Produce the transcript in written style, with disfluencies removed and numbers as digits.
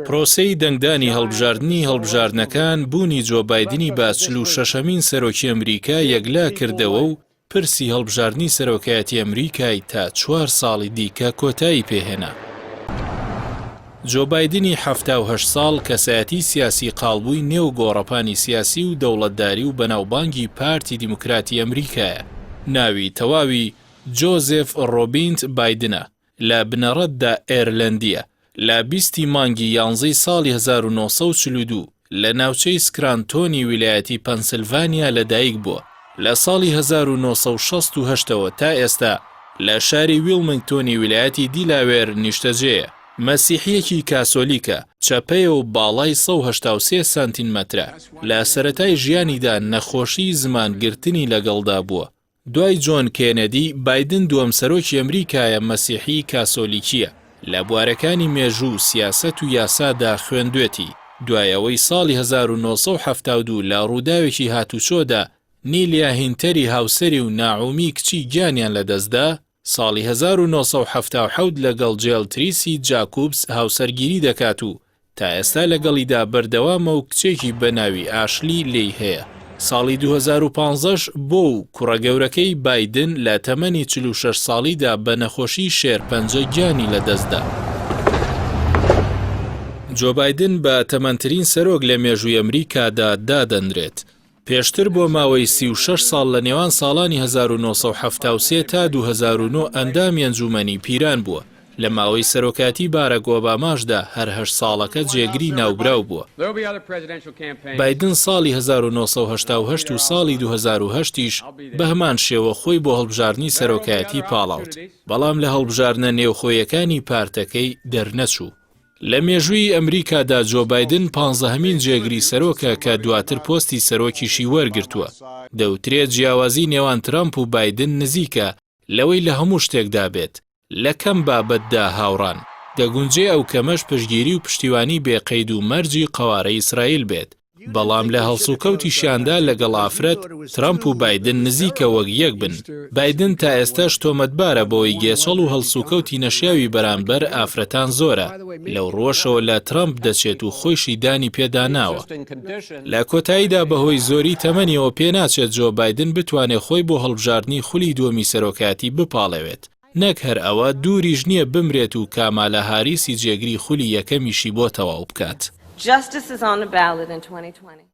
پرۆسەی دەنگدانی هەڵبژاردننی هەڵبژاردنەکان بوونی جۆ بایدنی با 46ەمین سەرۆکی ئەمریکا یەکلا کردەوە و پرسی هەڵبژاردننی سەرۆکایەتی ئەمریکای تا 4 ساڵی دیکە کۆتایی پێهێنا. جۆ بایدنی 78 ساڵ کەسایەتی سیاسی قاڵبووی نێو گۆڕەپانی سیاسی و دەوڵەتداری و بەناوبانگی پارتی دیموکراتی ئەمریکایە. ناوی تەواوی جۆزێف ڕۆبینت بایدنە، لە بنەڕەتدا ئێرلەندیە. لە 20 مانگی 11 ساڵی 1942 لە ناوچەی سکرانتۆنی ویلایەتی پەنسیلڤانیا لەدایک بووە. لە ساڵی 1968ەوە تا ئێستا لە شاری ویلمنگتۆنی ویلایەتی دیلاوێر نیشتەجێیە. مەسیحیەکی کاسۆلیکە، چەپەیە و باڵای 183 سانتیمەترە. لە سەرەتای ژیانیدا نەخۆشی زمانگرتنی لەگەڵدا بووە. دوای جۆن کێنەدی، بایدن دووەم سەرۆکی ئەمریکایە مەسیحی کاسۆلیکیە. لە بوارەکانی مێژوو سیاسەت و یاسادا خوێندوێتی. دوایەوەی ساڵی 1972 لە ڕووداوێکی هاتوچۆدا نیلیا هینتەری هاوسەری و ناعومی کچی گیانیان لەدەستدا، ساڵی 1970 لەگەڵ جێل تریسی جاکوبس هاوسەرگیری دەکات و تا ئێستا لەگەڵیدا بەردەوامە و کچێکی بەناوی ئاشلی لێی هەیە. ساڵی 2015 بۆ و کوڕەگەورەکەی بایدن لە تەمەنی 46 ساڵیدا بە نەخۆشی شێرپەنجە گیانی لەدەستدا. جۆ بایدن بە تەمەنترین سەرۆک لە مێژووی ئەمریکادا دادەنرێت. پێشتر بۆ ماوەی 36 ساڵ لە نێوان ساڵانی 1973 تا 2009 ئەندامی ئەنجومەنی پیران بووە. لە ماوەی سەرۆکاتی باراک ئۆباماشدا هەر 8 ساڵەکە جێگری ناوبراو بووە. بایدن ساڵی 1988 و ساڵی 2008 بە هەمان شێوە خۆی بۆ هەڵبژاردننی سەرۆکایەتی پاڵاوت، بەڵام لە هەڵبژاردنە نێوخۆیەکانی پارتەکەی دەرنەچوو. لە مێژووی ئەمریکادا جۆ بایدن 15هەمین جێگری سەرۆکە کە دواتر پۆستی سەرۆکیشی وەرگرتووە. دەوترێت جیاوازی نێوان ترامپ و بایدن نزیکە لەوەی لە هەموو شتێکدا بێت. لە کەم بابەتدا هاوڕان دەگونجێ ئەو کەمەش پشتگیری و پشتیوانی بێقەید و مەرجی قەوارەی ئیسرائیل بێت. بەڵام لە هەڵسوکەوتیشیاندا لەگەڵ ئافرەت ترامپ و بایدن نزیکە وەک یەک بن. بایدن تا ئێستاش تۆمەتبارە بۆی گێچەڵ و هەڵسوکەوتی نەشیاوی بەرامبەر ئافرەتان زۆرە. لەو ڕۆژەوە لە ترامپ دەچێت و خۆیشی دانی پێداناوە. لە کۆتاییدا بەهۆی زۆری تەمەنیەوە پێناچێت جۆ بایدن بتوانێت خۆی بۆ هەڵبژاردننی خولی دووەمی سەرۆکایەتی بپاڵێوێت. نەک هەر ئەوە دووریش نییە بمرێت و کامالە هاریسی جێگری خولی یەکەمیشی بۆ تەواو بکات. Justice is on the ballot in 2020.